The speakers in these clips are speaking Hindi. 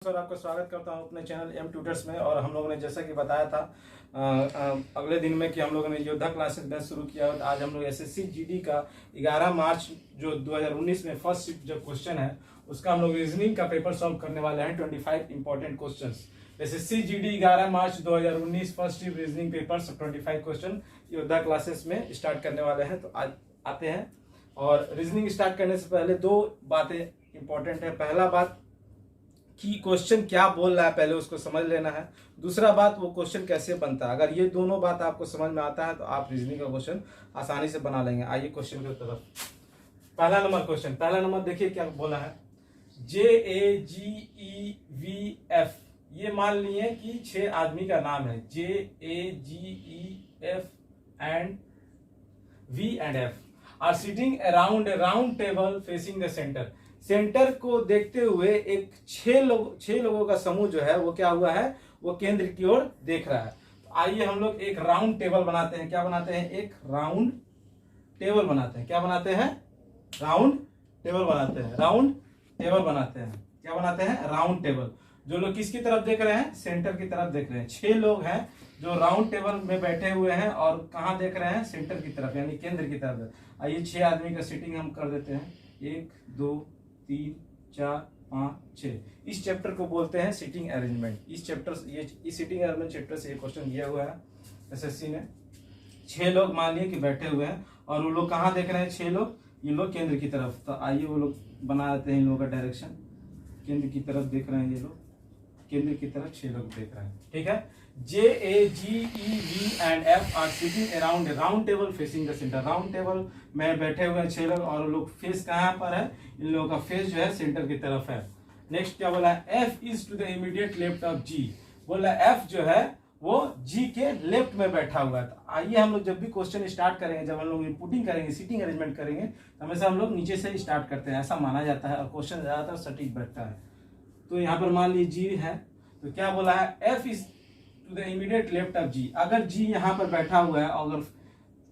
नमस्कार, आपका स्वागत करता हूं अपने चैनल एम ट्यूटर्स में। और हम लोगों ने जैसा कि बताया था अगले दिन में कि हम लोगों ने योद्धा क्लासेस बैच शुरू किया। और आज हम लोग एसएससी जीडी का 11 मार्च जो 2019 में फर्स्ट जो क्वेश्चन है उसका हम लोग रीजनिंग का पेपर सॉल्व करने वाले हैं। 25 इंपॉर्टेंट क्वेश्चंस एसएससी जीडी 11 मार्च 2019 फर्स्ट रीजनिंग पेपर 25 क्वेश्चन योद्धा क्लासेस में स्टार्ट करने वाले हैं। तो आज आते हैं। और रीजनिंग स्टार्ट करने से पहले दो बातें इंपॉर्टेंट है। पहला बात कि क्वेश्चन क्या बोल रहा है पहले उसको समझ लेना है। दूसरा बात वो क्वेश्चन कैसे बनता है। अगर ये दोनों बात आपको समझ में आता है तो आप रीजनिंग का क्वेश्चन आसानी से बना लेंगे। आइए क्वेश्चन की तरफ। पहला नंबर क्वेश्चन, पहला नंबर देखिए क्या बोला है। JAGEVF, ये मान लिए कि 6 आदमी का नाम है। JAGEF and V and F are sitting around a round table facing the centre. Centre को देखते हुए एक 6 लोगों का समूह जो है वो क्या हुआ है, वो केंद्र की ओर देख रहा है। तो आइए हम लोग एक राउंड टेबल बनाते हैं। क्या बनाते हैं? एक राउंड टेबल बनाते हैं। क्या बनाते हैं? राउंड टेबल बनाते हैं। राउंड टेबल बनाते हैं। क्या बनाते हैं? Round table. जो लोग किसकी तरफ देख रहे हैं? सेंटर की तरफ देख रहे हैं। 6 लोग हैं जो राउंड टेबल में बैठे हुए हैं और कहाँ देख रहे हैं? सेंटर की तरफ, यानी केंद्र की तरफ। आइए 6 आदमी का सीटिंग हम कर देते हैं। 1 2 3 4 5 6। इस चैप्टर को बोलते हैं सीटिंग अरेंजमेंट। इस सीटिंग अरेंजमेंट चैप्टर से ये क्वेश्चन दिया हुआ है एसएससी ने। 6 लोग मान लिए कि बैठे हुए हैं और वो लोग कहाँ देख रहे हैं? 6 लोग, ये लोग केंद्र की तरफ। तो आइए वो लोग बना देते हैं इन लोगों का डायरेक्शन। केंद्र की तरफ देख रहे हैं ये लोग, केंद्र की तरफ 6 लोग देख रहे हैं। ठीक है। JAGEV and F are sitting around round table facing the centre. Round table में बैठे हुए हैं 6 लोग और लोग फेस कहाँ पर है? इन लोगों का फेस जो है सेंटर की तरफ है। नेक्स्ट क्या बोला है? F is to the immediate left of G। बोला F जो है वो G के लेफ्ट में बैठा हुआ है। तो आइए हम लोग जब भी क्वेश्चन स्टार्ट करेंगे, जब हम लोग इनपुटिंग करेंगे, सीटिंग अरेंजमेंट करेंगे, तो हमेशा हम लोग नीचे से स्टार्ट करते हैं, ऐसा माना जाता है और क्वेश्चन ज्यादातर सटीक बैठता है। तो यहाँ पर मान लीजिए G है, तो क्या बोला है? F is to the immediate left of G। अगर G यहाँ पर बैठा हुआ है और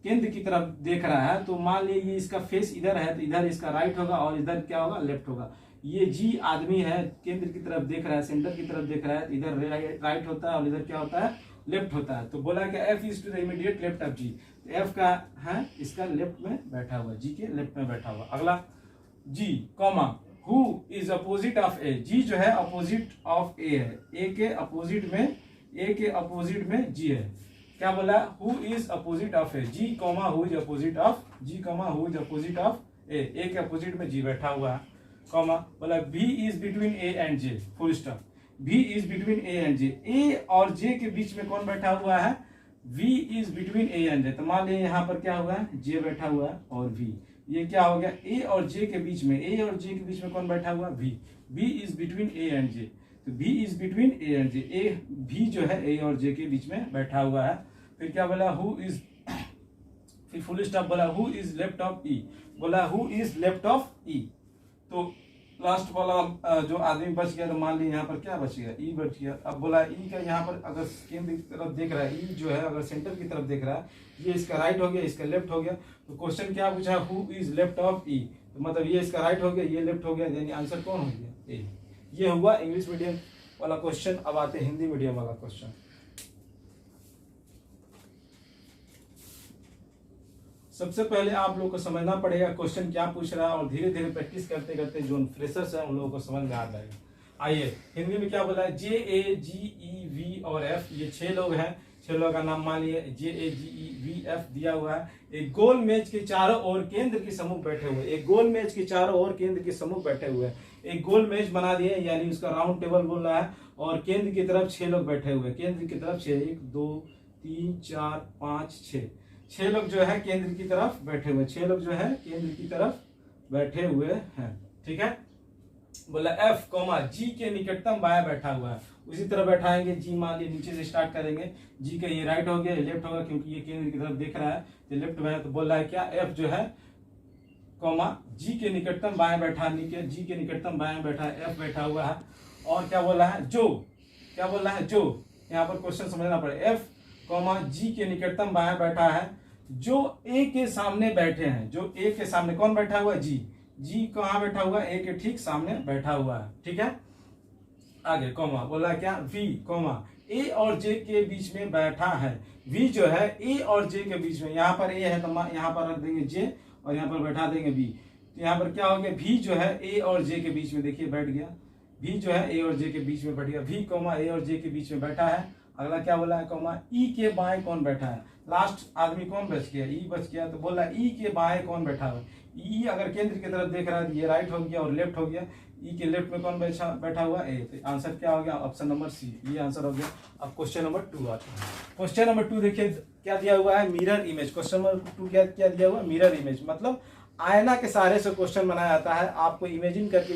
केंद्र की तरफ देख रहा है तो मान लीजिए इसका फेस इधर है, तो इधर इसका राइट होगा और इधर क्या होगा? लेफ्ट होगा। ये G आदमी है, केंद्र की तरफ देख रहा है, सेंटर की तरफ देख रहा है, इधर राइट होता है और इधर क्या होता है? लेफ्ट होता है। तो बोला कि F is to the immediate left of G। तो F का है इसका लेफ्ट में बैठा हुआ, G के लेफ्ट में बैठा हुआ। अगला G comma who is opposite of A। G जो है अपोजिट ऑफ A है। A के अपोजिट में G है। क्या बोला? Who is opposite of A। G comma who is opposite of A। A के अपोजिट में G बैठा हुआ है। कॉमा बोला B is between A and J। Full stop. B is between A and J। A और J के बीच में कौन बैठा हुआ है? V is between A and J। तो मान लीजिए यहाँ पर क्या हुआ है? J बैठा हुआ है और V। ये क्या हो गया? A और J के बीच में, A और J के बीच में कौन बैठा हुआ? V। B is between A and J। तो B is between A and J। V जो है A और J के बीच में बैठा हुआ है। फिर क्या बोला? हु इज, फिर फुल स्टॉप बोला who is left of E। बोला who is left of E। तो लास्ट वाला जो आदमी बच गया, तो मान लीजिए यहाँ पर क्या बच गया? E बच गया। अब बोला E का यहाँ पर अगर केंद्र की तरफ देख रहा है, E जो है अगर सेंटर की तरफ देख रहा है, ये इसका राइट हो गया, इसका लेफ्ट हो गया। तो क्वेश्चन क्या पूछा? Who is left of E। तो मतलब ये इसका राइट हो गया, ये लेफ्ट हो गया, यानी आंसर कौन हो गया? A। ये हुआ इंग्लिश मीडियम वाला क्वेश्चन। अब आते हैं हिंदी मीडियम वाला क्वेश्चन। सबसे पहले आप लोग को समझना पड़ेगा क्वेश्चन क्या पूछ रहा है और धीरे धीरे प्रैक्टिस करते करते जो फ्रेशर्स है उन लोगों को समझ में आ जाएगा। आइए हिंदी में क्या बोला है? JAGEV और F, ये 6 लोग हैं। 6 लोगों का नाम मान लिए। JAGEVF दिया हुआ है। एक गोल मेज के चारों ओर केंद्र के समूह बैठे हुए। एक गोल मेज के चारों ओर केंद्र के समूह बैठे हुए। एक गोल मेज बना दिए, यानी उसका राउंड टेबल बोल रहा है और केंद्र की तरफ 6 लोग बैठे हुए। केंद्र की तरफ 6, 1 2 3 4 5 6। 6 लोग जो है केंद्र की तरफ बैठे हुए। 6 लोग जो है केंद्र की तरफ बैठे हुए हैं। ठीक है। बोला F कॉमा G के निकटतम बाया बैठा हुआ है। उसी तरह बैठाएंगे। G मान लीजिए नीचे से स्टार्ट करेंगे। G का ये राइट हो गया, ये लेफ्ट होगा, क्योंकि ये केंद्र की तरफ देख रहा है तो लेफ्ट में है। तो बोल रहा है क्या? F जो है कॉमा G के निकटतम बाया बैठा, G के निकटतम बाया बैठा है, F बैठा हुआ है। और क्या बोल रहा है? जो, क्या बोल रहा है? जो, यहाँ पर क्वेश्चन समझना पड़ेगा। F कॉमा G के निकटतम बाया बैठा है जो A के सामने बैठे हैं। जो A के सामने कौन बैठा हुआ है? G। G कहाँ बैठा हुआ है? A के ठीक सामने बैठा हुआ है। ठीक है। आगे कॉमा बोला क्या वी कॉमा ए और जे के बीच में बैठा है। वी जो है ए और जे के बीच में, यहाँ पर ए है तो यहाँ पर रख देंगे जे और यहाँ पर बैठा देंगे बी। तो यहाँ पर क्या हो गया भी जो है ए और जे के बीच में देखिए बैठ गया। भी जो है ए और जे के बीच में बैठ गया। भी कॉमा ए और जे के बीच में बैठा है। अगला क्या बोला है कॉमा ई के बाएं कौन बैठा है। लास्ट आदमी कौन बच गया ई बच गया। तो बोला ई के बाएं कौन बैठा है। ई अगर केंद्र की तरफ देख रहा है तो ये राइट हो गया और लेफ्ट हो गया। ई के लेफ्ट में कौन बैठा हुआ ए। तो आंसर क्या हो गया ऑप्शन नंबर सी, ये आंसर हो गया। अब क्वेश्चन नंबर 2 आता है। क्वेश्चन नंबर 2 देखिए क्या दिया हुआ है मिरर इमेज। क्वेश्चन नंबर 2 क्या दिया हुआ मिरर इमेज, मतलब आईना के सहारे से क्वेश्चन बनाया जाता है। आपको इमेजिन करके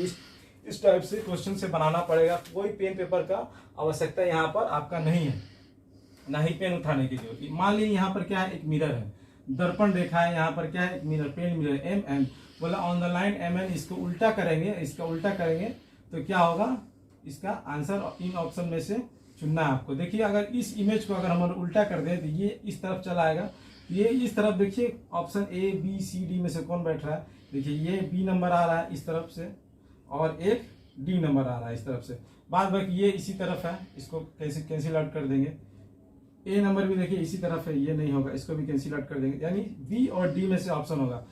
इस टाइप से क्वेश्चन से बनाना पड़ेगा। कोई पेन पेपर का आवश्यकता यहाँ पर आपका नहीं है, ना ही पेन उठाने की जरूरत। मान लीजिए यहाँ पर क्या है एक मिरर है, दर्पण रेखा है, यहाँ पर क्या है एक mirror pen mirror M N. बोला on the line M N, इसको उल्टा करेंगे, इसका उल्टा करेंगे तो क्या होगा, इसका आंसर इन ऑप्शन में से चुनना है आपको। देखिए अगर इस इमेज को अगर हम उल्टा कर दें तो ये इस तरफ चला आएगा, ये इस तरफ देखिए option A B C D में से कौन बैठ रहा है। देखिए ये बी नंबर आ रहा है इस तरफ से और एक डी नंबर आ रहा है इस तरफ से। बाद बाकी ये इसी तरफ है, इसको कैंसिल आउट कर देंगे। ए नंबर भी देखिए इसी तरफ है, ये नहीं होगा, इसको भी कैंसिल आउट कर देंगे। यानी बी और डी में से ऑप्शन होगा।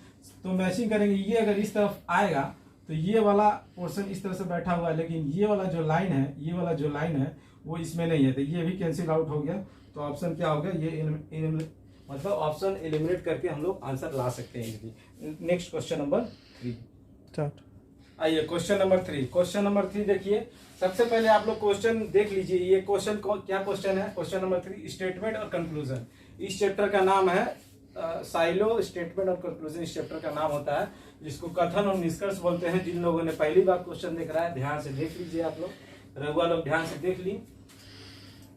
तो मैचिंग करेंगे, ये अगर इस तरफ आएगा तो ये वाला पोर्शन इस तरह से बैठा हुआ है, लेकिन ये वाला जो लाइन है, ये वाला जो लाइन है वो इसमें नहीं है, तो ये भी कैंसिल आउट हो गया। तो ऑप्शन क्या हो गया, ये मतलब ऑप्शन एलिमिनेट करके हम लोग आंसर ला सकते हैं। नेक्स्ट क्वेश्चन नंबर 3 आइए। क्वेश्चन नंबर 3, क्वेश्चन नंबर 3 देखिए। सबसे पहले आप लोग क्वेश्चन देख लीजिए। ये क्वेश्चन क्या क्वेश्चन है, क्वेश्चन नंबर 3 स्टेटमेंट और कंक्लूजन। इस चैप्टर का नाम है साइलो। स्टेटमेंट और कंक्लूजन इस चैप्टर का नाम होता है, जिसको कथन और निष्कर्ष बोलते हैं। जिन लोगों ने पहली बार क्वेश्चन देख रहा है ध्यान से देख लीजिए, आप लोग रघुआ लोग ध्यान से देख ली।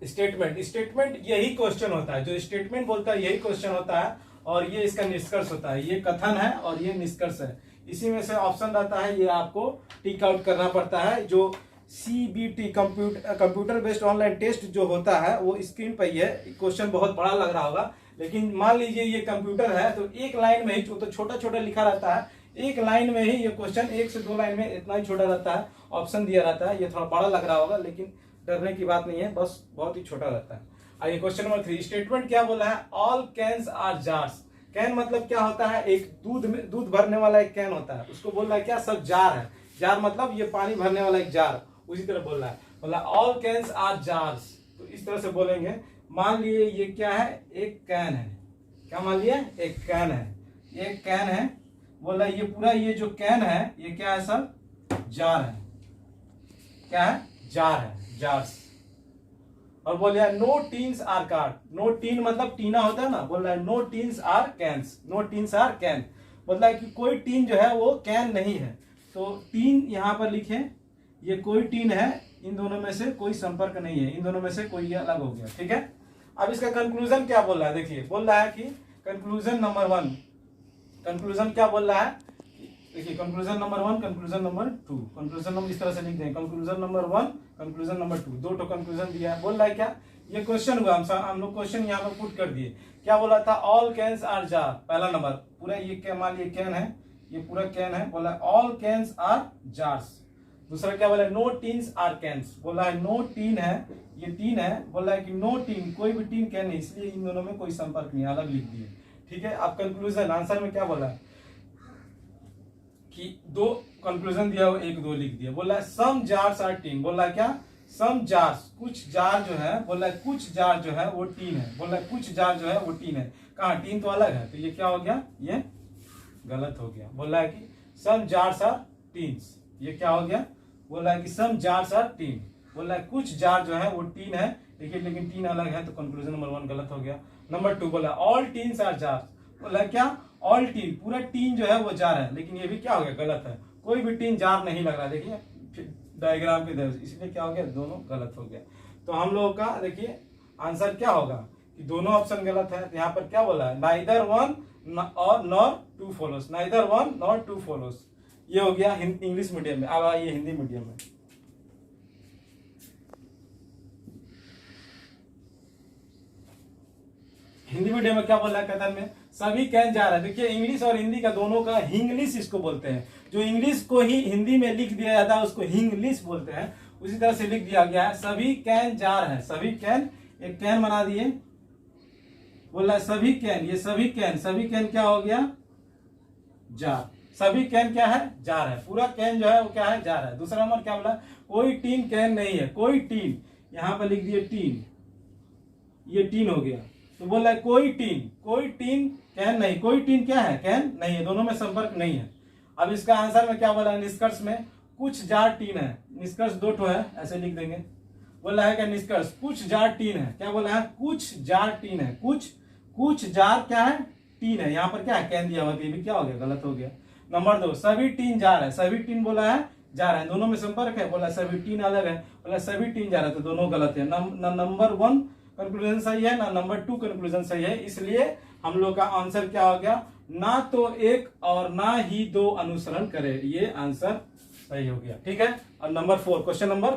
स्टेटमेंट यही क्वेश्चन होता है, जो स्टेटमेंट बोलता है यही क्वेश्चन होता है, और ये इसका निष्कर्ष होता है। ये कथन है और ये निष्कर्ष है। इसी में से ऑप्शन रहता है, ये आपको टिक आउट करना पड़ता है। जो CBT computer based online test जो होता है वो स्क्रीन पर ही है। क्वेश्चन बहुत बड़ा लग रहा होगा, लेकिन मान लीजिए ये कंप्यूटर है तो एक लाइन में ही, तो छोटा छोटा लिखा रहता है, एक लाइन में ही ये क्वेश्चन 1 से 2 लाइन में इतना ही छोटा रहता है, ऑप्शन दिया रहता है। ये थोड़ा बड़ा लग रहा होगा, लेकिन डरने की बात नहीं है, बस बहुत ही छोटा रहता है। आइए क्वेश्चन नंबर 3, स्टेटमेंट क्या बोला है, all cans are jars. Can मतलब क्या होता है, एक दूध भरने वाला एक कैन होता है, उसको बोल रहा है क्या, सब जार है। जार मतलब ये पानी भरने वाला एक जार, उसी तरह बोल रहा है। बोला ऑल कैन्स आर जार्स, तो इस तरह से बोलेंगे। मान लिए ये क्या है, एक कैन है। क्या मान लिया, एक कैन है, ये कैन है। बोला ये पूरा ये जो कैन है ये क्या है, सब जार है। क्या है, जार है, जार्स। और बोल रहा है no tins are card. No tin मतलब टीना होता है ना, बोल रहा है no tins are cans. No tins are can मतलब है कि कोई टीन जो है वो कैन नहीं है। तो टीन यहाँ पर लिखे, ये कोई टीन है, इन दोनों में से कोई संपर्क नहीं है, इन दोनों में से कोई अलग हो गया। ठीक है, अब इसका कंक्लूजन क्या बोल रहा है, देखिए बोल रहा है कि कंक्लूजन नंबर 1, कंक्लूजन क्या बोल रहा है, देखिए conclusion number 1, conclusion number 2। Conclusion number इस तरह से लिख दें, कंक्लूजन नंबर 1, कंक्लूजन नंबर 2, 2 तो कंक्लूजन दिया है। बोल रहा है क्या, ये क्वेश्चन हुआ, हम लोग क्वेश्चन यहाँ पर पुट कर दिए। क्या बोला था, ऑल कैन्स आर जार, पहला नंबर पूरा ये क्या, मान लीजिए कैन है, ये पूरा कैन है, बोला ऑल कैन्स आर जार्स। दूसरा क्या बोला, नो टीन्स आर कैन्स, बोला है नो टीन है, ये टीन है, बोला है कि नो टीन, कोई भी टीन कैन नहीं, इसलिए इन दोनों में कोई संपर्क नहीं, अलग लिख दिए। ठीक है, अब कंक्लूजन आंसर में क्या बोला कि 2 कंक्लूजन दिया हो, 1 2 लिख दिया। बोला है सम जार्स आर टीन, बोला है क्या, सम जार्स, कुछ जार जो है, बोला है कुछ जार जो है वो टीन है। बोला है कुछ जार जो है वो टीन है, कहाँ, टीन तो अलग है, तो ये क्या हो गया, ये गलत हो गया। बोला है कि सम जार्स आर टीन्स, ये क्या हो गया, बोला है कि सम जार्स आर टीन, बोला है कुछ जार जो है वो टीन है, लेकिन टीन अलग है, तो कंक्लूजन नंबर 1 गलत हो गया। नंबर 2 बोला ऑल टीन्स आर जार्स, बोला क्या, ऑल टीन, पूरा टीन जो है वो जार है, लेकिन ये भी क्या हो गया, गलत है, कोई भी टीन जार नहीं लग रहा। देखिए डायग्राम पे, इसलिए क्या हो गया, दोनों गलत हो गया। तो हम लोगों का देखिए आंसर क्या होगा कि दोनों ऑप्शन गलत है। तो यहाँ पर क्या बोला है, नाइदर वन और nor 2 follows, neither one nor 2 follows. ये हो गया इंग्लिश मीडियम में। अब आइए हिंदी मीडियम में। हिंदी मीडियम में क्या बोल रहा है कथन में, सभी कैन जा रहा है। देखिए इंग्लिश और हिंदी का दोनों का हिंग्लिश इसको बोलते हैं। जो इंग्लिश को ही हिंदी में लिख दिया जाता है उसको हिंग्लिश बोलते हैं, उसी तरह से लिख दिया गया है सभी कैन जार है, सभी कैन, एक कैन बना दिए, बोला सभी कैन, ये सभी कैन क्या हो गया, जार, सभी कैन क्या है, जार है, पूरा कैन जो है वो क्या है, जार है। दूसरा नंबर क्या बोला, कोई टीन कैन नहीं है, कोई टीन, यहां पर लिख दिए टीन, ये टीन हो गया, तो बोल रहा है कोई टीन कैन नहीं, कोई टीन क्या है, कैन नहीं है, दोनों में संपर्क नहीं है। अब इसका आंसर में क्या बोला है, निष्कर्ष में कुछ जार टीन है, निष्कर्ष दो ठो है, ऐसे लिख देंगे। बोला है क्या निष्कर्ष, कुछ जार टीन है, क्या बोला है, कुछ जार टीन है, कुछ जार क्या है, टीन है, यहाँ पर क्या है, कैन दिया हुआ, ये भी क्या हो गया, गलत हो गया। नंबर 2, सभी टीन जार है, सभी टीन बोला है जार है, दोनों में संपर्क है, बोला सभी टीन अलग है, बोला सभी टीन जार है, तो दोनों गलत है। नंबर 1 कंक्लूजन सही है ना, नंबर 2 कंक्लूजन सही है, इसलिए हम लोग का आंसर क्या हो गया, ना तो एक और ना ही दो अनुसरण करे, ये आंसर सही हो गया। ठीक है, और नंबर 4, क्वेश्चन नंबर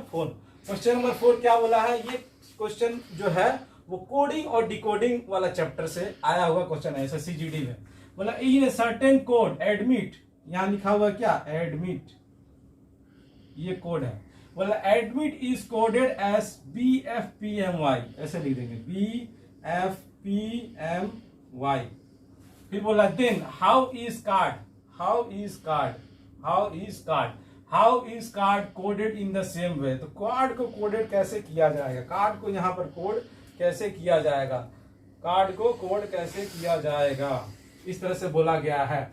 4 क्या बोला है, ये क्वेश्चन जो है वो कोडिंग और डिकोडिंग वाला चैप्टर से आया हुआ क्वेश्चन है SSCGD में। बोला इन सर्टेन कोड एडमिट, यहां लिखा हुआ क्या, एडमिट, ये कोड है, बोला admit is coded as BFPMY, ऐसे लिख देंगे BFPMY। फिर बोला then how is card coded in the same way, तो कार्ड को कोडेड कैसे किया जाएगा, कार्ड को यहाँ पर कोड कैसे किया जाएगा, कार्ड को कोड कैसे किया जाएगा, इस तरह से बोला गया है।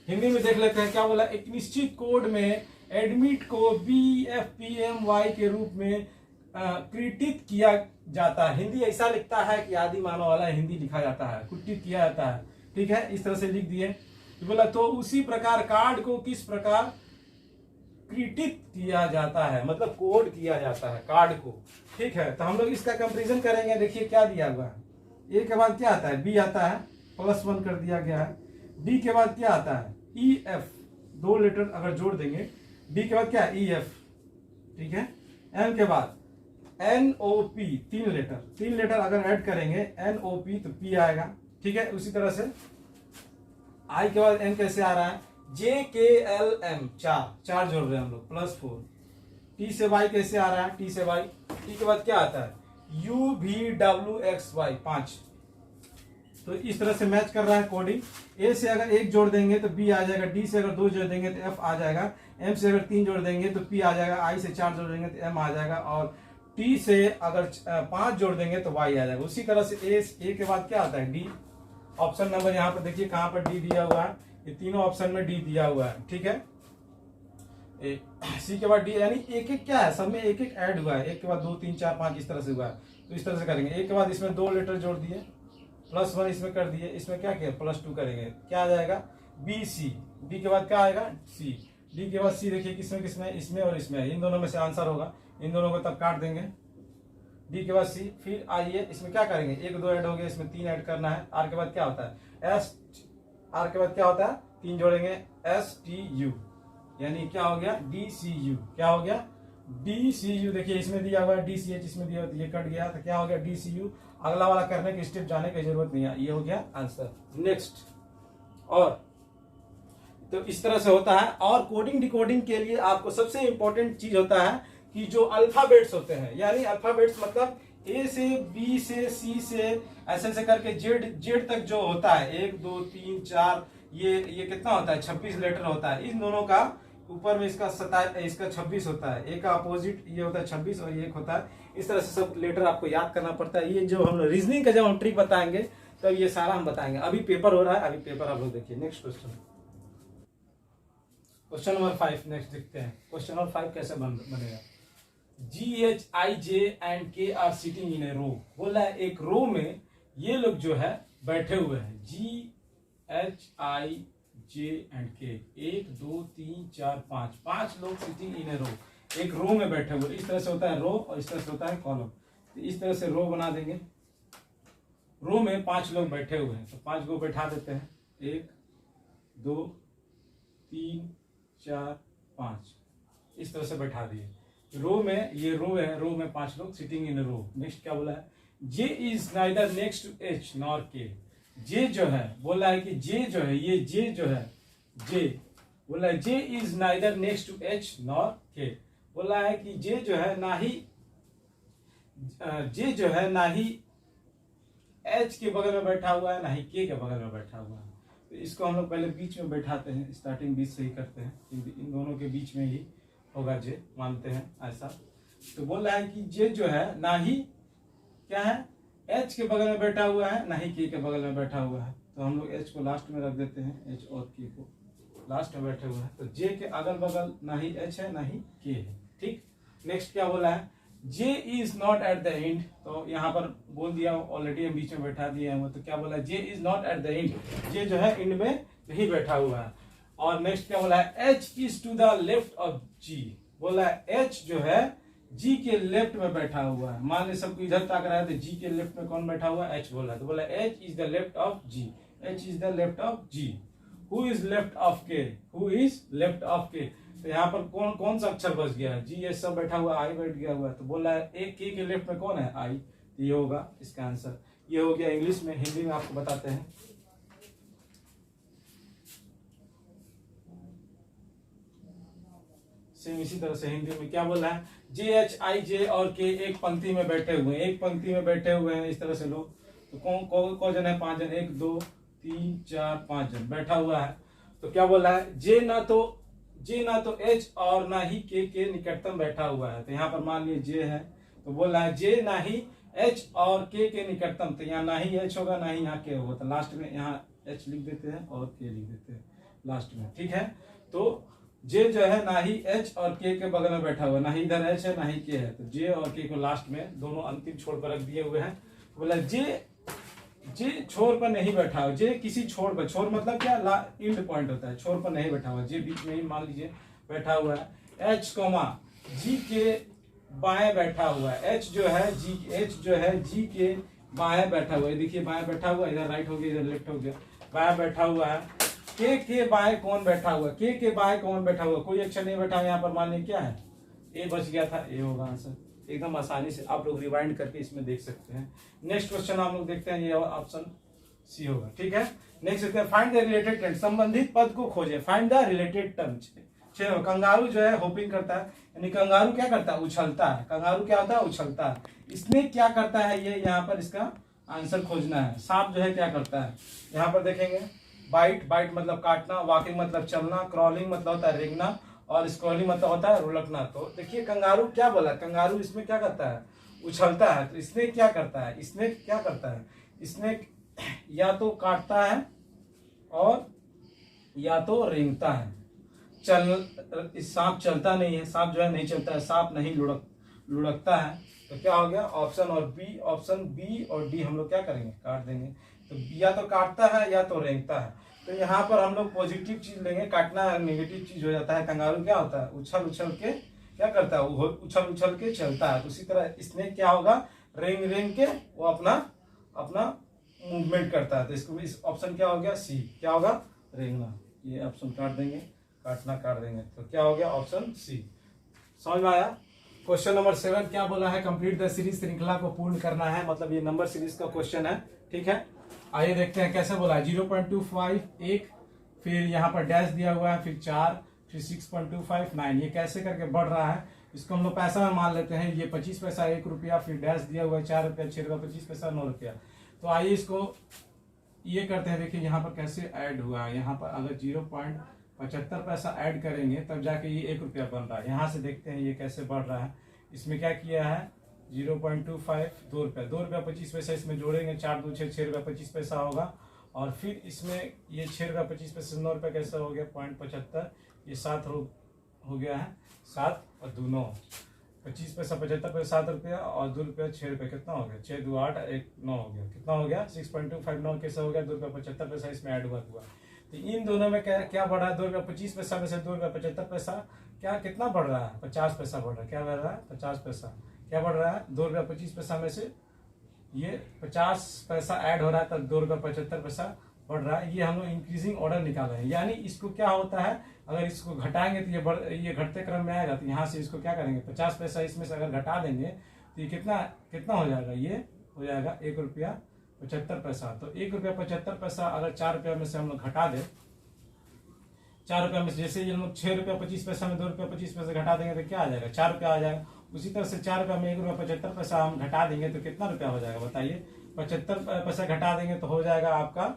हिंदी में देख लेते हैं क्या बोला, एक निश्चित कोड में एडमिट को BFPMY के रूप में कृतित किया जाता है। हिंदी ऐसा लिखता है कि आदि मानव वाला हिंदी लिखा जाता है, कृतित किया जाता है, ठीक है, इस तरह से लिख दिए। तो बोला तो उसी प्रकार कार्ड को किस प्रकार कृतित किया जाता है, मतलब कोड किया जाता है कार्ड को। ठीक है, तो हम लोग इसका कंपैरिजन करेंगे। देखिए क्या दिया हुआ है, ए के बाद क्या आता है, बी आता है, +1 कर दिया गया है। डी के बाद क्या आता है, EF, 2 लेटर अगर जोड़ देंगे, डी के बाद क्या है, EF, ठीक है। एम के बाद NOP, 3 लेटर अगर ऐड करेंगे NOP तो P आएगा, ठीक है। उसी तरह से आई के बाद N कैसे आ रहा है, JKLM, 4 जोड़ रहे हैं हम लोग, +4। T से Y कैसे आ रहा है, T से Y, T के बाद क्या आता है, UVWXY, 5। तो इस तरह से मैच कर रहा है कोडिंग। ए से अगर 1 जोड़ देंगे तो बी आ जाएगा, डी से अगर 2 जोड़ देंगे तो एफ आ जाएगा, एम से अगर 3 जोड़ देंगे तो पी आ जाएगा, आई से 4 जोड़ देंगे तो एम आ जाएगा, और टी से अगर 5 जोड़ देंगे तो वाई आ जाएगा। उसी तरह से ए के बाद क्या आता है, डी। ऑप्शन नंबर यहाँ पर देखिए कहाँ पर डी दिया हुआ है, ये तीनों ऑप्शन में डी दिया हुआ है, ठीक है। सी के बाद डी, यानी एक एक क्या है, सब में एक एक ऐड हुआ है, एक के बाद 2 3 4 5 इस तरह से हुआ है। तो इस तरह से करेंगे, एक के बाद इसमें 2 लेटर जोड़ दिए, +1 इसमें कर दिए, इसमें क्या किया, +2 करेंगे, क्या आ जाएगा, BC। डी के बाद क्या आएगा, सी। डी के बाद सी, देखिए किसमें किसमें, इसमें और इसमें, इन दोनों में से आंसर होगा, इन दोनों को तब काट देंगे। डी के बाद सी, फिर आइए इसमें क्या करेंगे, 1 2 ऐड हो गया, इसमें 3 ऐड करना है। आर के बाद क्या होता है, एस। आर के बाद क्या होता है, 3 जोड़ेंगे, STU, यानी क्या हो गया, DCU, क्या हो गया, DCU। देखिए इसमें दिया हुआ है DCH, इसमें दिया हुआ, ये कट गया, तो क्या हो गया, DCU। अगला वाला करने की स्टेप जाने की जरूरत नहीं है, ये हो गया आंसर। नेक्स्ट, और तो इस तरह से होता है। और कोडिंग डिकोडिंग के लिए आपको सबसे इंपॉर्टेंट चीज होता है कि जो अल्फाबेट्स होते हैं, यानी अल्फाबेट्स मतलब A से B से C से ऐसे करके जेड तक जो होता है, 1 2 3 4, ये कितना होता है, 26 लेटर होता है। इन दोनों का ऊपर में इसका 26 होता है, एक का अपोजिट ये होता है 26 और ये एक होता है। इस तरह से सब लेटर आपको याद करना पड़ता है। ये जो हम रीजनिंग का जब हम ट्रिक बताएंगे तब ये सारा हम बताएंगे। अभी पेपर हो रहा है, अभी पेपर आप लोग देखिए। नेक्स्ट क्वेश्चन नंबर 5 नेक्स्ट देखते हैं। क्वेश्चन नंबर 5 कैसे बनेगा, GHIJ and K are sitting in a row। बोला है एक रो में ये लोग जो है बैठे हुए हैं, GHIJ and K, 1 2 3 4 5 लोग सिटिंग इन ए रो, एक रो में बैठे हुए। इस तरह से होता है रो और इस तरह से होता है कॉलम। तो इस तरह से रो बना देंगे, रो में 5 लोग बैठे हुए हैं, तो 5 को बैठा देते हैं, 1 2 3 4 5, इस तरह से बैठा दिए। रो में ये रो है, रो में 5 लोग सिटिंग इन रो। नेक्स्ट क्या बोला है, J is neither next to H nor K। J जो है, बोला है कि J जो है, ये J जो है, J बोला है J is neither next to H nor K। बोला है कि जे जो है ना ही जे जो है ना ही एच के बगल में बैठा हुआ है ना ही के बगल में बैठा हुआ है। तो इसको हम लोग पहले बीच में बैठाते हैं, स्टार्टिंग बीच से ही करते हैं, इन दोनों के बीच में ही होगा जे, मानते हैं ऐसा। तो बोल रहा है कि जे जो है ना ही क्या है एच के बगल में बैठा हुआ है ना ही के बगल में बैठा हुआ है। तो हम लोग एच को लास्ट में रख देते हैं, एच और के को लास्ट में बैठे हुए हैं। तो जे के अगल बगल ना ही एच है ना ही के है। ठीक, नेक्स्ट क्या बोला है, J is not at the end. तो यहाँ पर बोल दिया ऑलरेडी, हम बीच में बैठा दिया है। तो क्या बोला, J is not at the end, J जो है एंड में नहीं बैठा हुआ है। और नेक्स्ट क्या बोला है, H is to the left of G. बोला है एच जो है जी के लेफ्ट में बैठा हुआ है। मान ली सबको इधर ताक रहा है तो जी के लेफ्ट में कौन बैठा हुआ है, एच बोला है। तो बोला H is the left of G, H is the left of G. Who is left of K, who is left of K. तो यहाँ पर कौन कौन सा अक्षर बच गया है, जी ये सब बैठा हुआ, आई बैठ गया हुआ है। तो बोला है एक के लेफ्ट में कौन है, आई। तो ये होगा इसका आंसर। ये हो गया इंग्लिश में। हिंदी में आपको बताते हैं। सेम इसी तरह से हिंदी में क्या बोला है, जे एच आई जे और के एक पंक्ति में बैठे हुए हैं, एक पंक्ति में बैठे हुए हैं इस तरह से लोग। तो कौन जन है, 5 जन, 1 2 3 4 5 जन बैठा हुआ है। तो क्या बोला है, जे ना तो एच और ना ही के निकटतम बैठा हुआ है। तो यहाँ पर मान लीजिए जे है, तो बोल रहा है जे ना ही एच और के निकटतम। तो यहाँ ना ही एच होगा ना ही यहाँ के होगा। तो लास्ट में यहाँ एच लिख देते हैं और के लिख देते हैं लास्ट में। ठीक है, तो जे जो है ना ही एच और के बगल में बैठा हुआ है, ना ही इधर एच है ना ही के है। तो जे और के को लास्ट में दोनों अंतिम छोर पर रख दिए हुए हैं। बोला जे छोर पर नहीं बैठा हुआ, जे किसी छोर पर, छोर मतलब क्या, एंड पॉइंट होता है, छोर पर नहीं बैठा हुआ, जे बीच में ही मान लीजिए बैठा हुआ है। एच कोमा जी के बाएं बैठा हुआ है, एच जो है जी के बाएं बैठा हुआ है। देखिए बाएं बैठा हुआ, इधर राइट हो गया इधर लेफ्ट हो गया, बाएं बैठा हुआ है। के बाएं कौन बैठा हुआ, के बाएं कौन बैठा हुआ, कोई अक्षर नहीं बैठा हुआ। यहाँ पर मान लीजिए क्या है, ए बच गया था, ए होगा आंसर। एकदम आसानी से आप लोग रिवाइंड करके इसमें देख सकते हैं। नेक्स्ट क्वेश्चन हम लोग देखते हैं, ये ऑप्शन सी होगा। ठीक है, नेक्स्ट देखते हैं, फाइंड द रिलेटेड टर्म, संबंधित पद को खोजें। Find the related term. Kangaroo जो है होपिंग करता है, यानी कंगारू क्या करता है, उछलता है। कंगारू क्या होता है, उछलता है। इसने क्या करता है, ये यहाँ पर इसका आंसर खोजना है। सांप जो है क्या करता है, यहाँ पर देखेंगे, बाइट मतलब काटना, वॉकिंग मतलब चलना, क्रॉलिंग मतलब होता है रेंगना, और स्क्रॉलिंग मतलब होता है रुलकना। तो देखिए कंगारू क्या बोला, कंगारू इसमें क्या करता है, उछलता है। तो इसने क्या करता है, इसने या तो काटता है और या तो रेंगता है। सांप चलता नहीं है, सांप जो है नहीं चलता है, सांप नहीं लुढ़कता है। तो क्या हो गया, ऑप्शन बी और डी हम लोग क्या करेंगे, काट देंगे। तो या तो काटता है या तो रेंगता है। तो यहाँ पर हम लोग पॉजिटिव चीज लेंगे, काटना नेगेटिव चीज हो जाता है। कंगारू क्या होता है, उछल के क्या करता है, उछल के चलता है। तो उसी तरह इसने क्या होगा, रेंग के वो अपना मूवमेंट करता है। तो इसको इस ऑप्शन क्या हो गया, सी क्या होगा, रेंगना। ये ऑप्शन काट देंगे, काटना काट देंगे। तो क्या हो गया, ऑप्शन सी। समझ में आया। क्वेश्चन नंबर 7 क्या बोला है, कंप्लीट द सीरीज, श्रृंखला को पूर्ण करना है। मतलब ये नंबर सीरीज का क्वेश्चन है। ठीक है, आइए देखते हैं कैसे बोला है। 0.25 1, फिर यहाँ पर डैश दिया हुआ है, फिर 4, फिर 6.25 9। ये कैसे करके बढ़ रहा है, इसको हम लोग पैसा में मान लेते हैं। ये 25 पैसा, 1 रुपया, फिर डैश दिया हुआ है 4 रुपया, 6 रुपया, 25 पैसा, 9 रुपया। तो आइए इसको ये करते हैं। देखिए यहाँ पर कैसे ऐड हुआ है। यहाँ पर अगर 0.75 पैसा ऐड करेंगे तब जाके ये 1 रुपया बन रहा है। यहाँ से देखते हैं ये कैसे बढ़ रहा है। इसमें क्या किया है, 0.25 2 रुपया, 2 रुपया 25 पैसा इसमें जोड़ेंगे, 4 2 6 रुपया 25 पैसा होगा। और फिर इसमें ये 6 रुपया 25 पैसा 9 रुपया कैसा हो गया, 0.75, ये 7 हो गया है, 7 और 2 9, 25 पैसा 75 पैसा 7 रुपया और 2 रुपया 6 रुपया, कितना हो गया, 6 2 8 1 9 हो गया। कितना हो गया, 6.259 कैसा हो गया, 2 रुपया 75 पैसा इसमें ऐड हुआ। तो इन दोनों में क्या बढ़ा है, 2 रुपया 25 पैसा में से 2 रुपया 75 पैसा क्या कितना बढ़ रहा है, 50 पैसा बढ़ रहा है। क्या बढ़ रहा है, 50 पैसा क्या बढ़ रहा है, 2 रुपया 25 पैसा में से ये 50 पैसा ऐड हो रहा है, तब 2 रुपया 75 पैसा बढ़ रहा है। ये हम लोग इंक्रीजिंग ऑर्डर निकाल रहे हैं। यानी इसको क्या होता है, अगर इसको घटाएंगे तो ये घटते क्रम में आएगा। तो यहाँ से इसको क्या करेंगे, 50 पैसा इसमें से अगर घटा देंगे तो ये कितना हो जाएगा, ये हो जाएगा 1 रुपया 75 पैसा। तो 1 रुपया 75 पैसा अगर 4 रुपया में से हम लोग घटा दें, ₹4 में से, जैसे ये लोग ₹6.25 में ₹2.25 घटा देंगे तो क्या आ जाएगा, ₹4 आ जाएगा। उसी तरह से ₹4 में ₹1.75 हम घटा देंगे तो कितना रुपया हो जाएगा बताइए, 75 पैसा घटा देंगे तो हो जाएगा आपका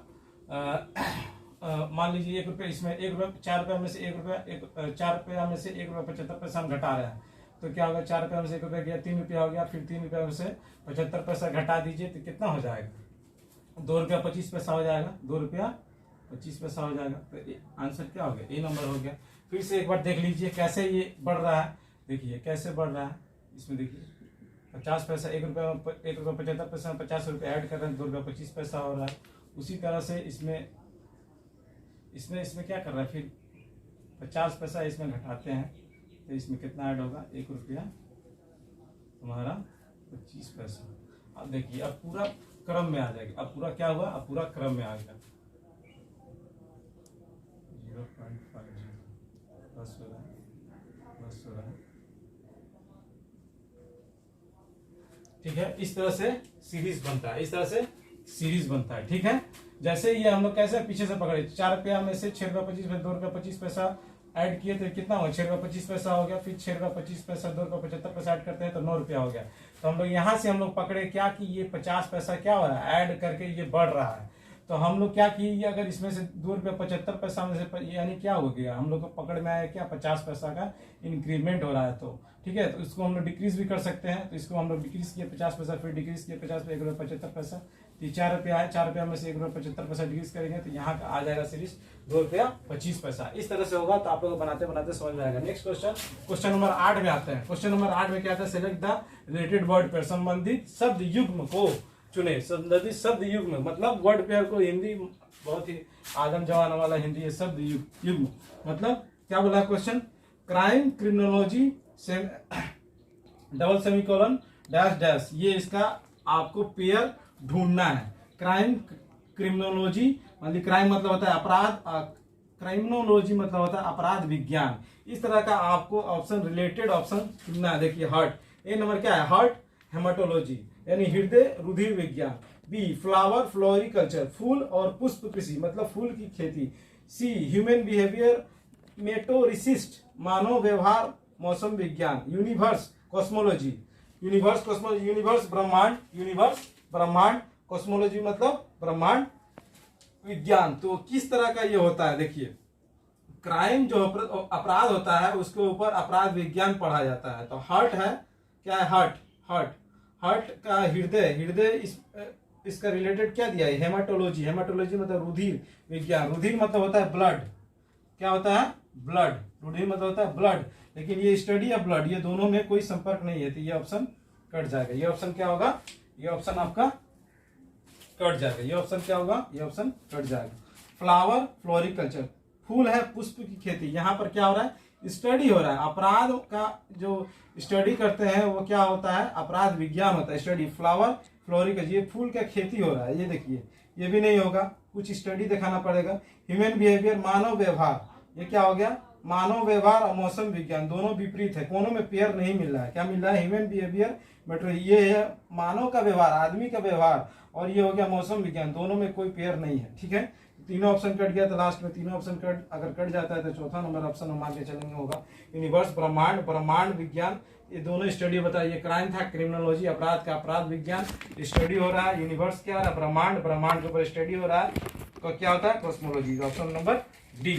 मान लीजिए ₹1, इसमें ₹4 में से ₹1 में से ₹1.75 हम घटा रहे हैं तो क्या होगा, ₹4 में से ₹1 गया, ₹3 हो गया, फिर ₹3 में से 75 पैसा घटा दीजिए तो कितना हो जाएगा, ₹2.25 हो जाएगा, ₹2.25 हो जाएगा। तो आंसर क्या हो गया, ए नंबर हो गया। फिर से एक बार देख लीजिए कैसे ये बढ़ रहा है, देखिए कैसे बढ़ रहा है, इसमें देखिए 50 पैसा, ₹1.75 में 50 रुपये ऐड कर रहे हैं, ₹2.25 हो रहा है। उसी तरह से इसमें क्या कर रहा है, फिर 50 पैसा इसमें घटाते हैं तो इसमें कितना ऐड होगा, ₹1 तुम्हारा 25 पैसा। अब देखिए अब पूरा क्रम में आ जाएगी, अब पूरा क्या हुआ, अब पूरा क्रम में आ गया, 0.50 प्लस हो रहा है, ठीक है। इस तरह से सीरीज बनता है, ठीक है। जैसे ये हम लोग कैसे पीछे से पकड़े, ₹4 में से ₹6.25 में ₹2.25 ऐड किए तो कितना हुआ, ₹6.25 हो गया, फिर ₹6.25 ₹2.75 ऐड करते हैं तो ₹9 हो गया। तो हम लोग यहाँ से हम लोग पकड़े क्या कि ये 50 पैसा क्या हो रहा है, ऐड करके ये बढ़ रहा है। तो हम लोग क्या किए, अगर इसमें से ₹2.75 में से यानी क्या हो गया, हम लोग को पकड़ में आया क्या, 50 पैसा का इंक्रीमेंट हो रहा है। तो ठीक है, तो इसको हम लोग डिक्रीज भी कर सकते हैं। तो इसको हम लोग डिक्रीज किए 50 पैसा, फिर डिक्रीज किए 50 पे ₹1.75, तो ₹4 आए, ₹4 में से ₹1.75 डिक्रीज करेंगे तो यहाँ का आ जाएगा सीरीज ₹2.25। इस तरह से होगा। तो आप लोग बनाते बनाते समझ में आएगा। नेक्स्ट क्वेश्चन नंबर 8 में आते हैं। क्वेश्चन नंबर 8 में क्या आता है, select the related word pair, संबंधित शब्द युग्म को चुने। संबंधित शब्द युग्म मतलब वर्ड पेयर को हिंदी बहुत ही आदम जवान वाला हिंदी है, शब्द युग्म मतलब क्या बोला question, crime, criminology, double semicolon, dash dash, ये इसका आपको पेयर ढूंढना है। क्राइम, क्रिमिनोलॉजी मतलब क्राइम मतलब होता है अपराध, क्रिमिनोलॉजी मतलब होता है अपराध विज्ञान। इस तरह का आपको ऑप्शन, रिलेटेड ऑप्शन चुनना है। देखिए हार्ट, ए नंबर क्या है, हार्ट हेमाटोलॉजी यानी हृदय रुधिर विज्ञान। बी फ्लावर फ्लोरिकल्चर, फूल और पुष्प कृषि मतलब फूल की खेती। सी ह्यूमन बिहेवियर मेटोरिसिस्ट, मानव व्यवहार मौसम विज्ञान। यूनिवर्स कॉस्मोलॉजी, यूनिवर्स ब्रह्मांड, कॉस्मोलॉजी मतलब ब्रह्मांड विज्ञान। तो किस तरह का ये होता है, देखिए क्राइम जो अपराध होता है उसके ऊपर अपराध विज्ञान पढ़ा जाता है। तो हार्ट है, क्या है, हार्ट का हृदय इसका रिलेटेड क्या दिया है, हेमाटोलॉजी मतलब रुधिर विज्ञान। रुधिर मतलब होता है ब्लड, क्या होता है, ब्लड। रुधिर मतलब होता है ब्लड, लेकिन ये स्टडी ऑफ ब्लड, ये दोनों में कोई संपर्क नहीं है तो ये ऑप्शन कट जाएगा। ये ऑप्शन क्या होगा, ये ऑप्शन आपका कट जाएगा। ये ऑप्शन क्या होगा, ये ऑप्शन कट जाएगा। फ्लावर फ्लोरिकल्चर, फूल है पुष्प की खेती। यहाँ पर क्या हो रहा है, स्टडी हो रहा है, अपराध का जो स्टडी करते हैं वो क्या होता है, अपराध विज्ञान होता है, स्टडी। फ्लावर फ्लोरिकल्चर, ये फूल का खेती हो रहा है। ये देखिए ये भी नहीं होगा, कुछ स्टडी दिखाना पड़ेगा। ह्यूमन बिहेवियर मानव व्यवहार, ये क्या हो गया, मानव व्यवहार और मौसम विज्ञान दोनों विपरीत है, कोनों में पेयर नहीं मिल रहा है। क्या मिल रहा है, ह्यूमन बिहेवियर मेट्रो, ये है मानव का व्यवहार, आदमी का व्यवहार, और ये हो गया मौसम विज्ञान, दोनों में कोई पेयर नहीं है। ठीक है, तीनों ऑप्शन कट गया तो लास्ट में तीनों ऑप्शन अगर कट जाता है तो चौथा नंबर ऑप्शन हम आगे चलेंगे होगा यूनिवर्स ब्रह्मांड विज्ञान। ये दोनों स्टडी बताइए, क्राइम था क्रिमिनोलॉजी, अपराध का अपराध विज्ञान स्टडी हो रहा है। यूनिवर्स क्या है, ब्रह्मांड के ऊपर स्टडी हो रहा है। तो क्या होता है, कॉस्मोलॉजी। Option number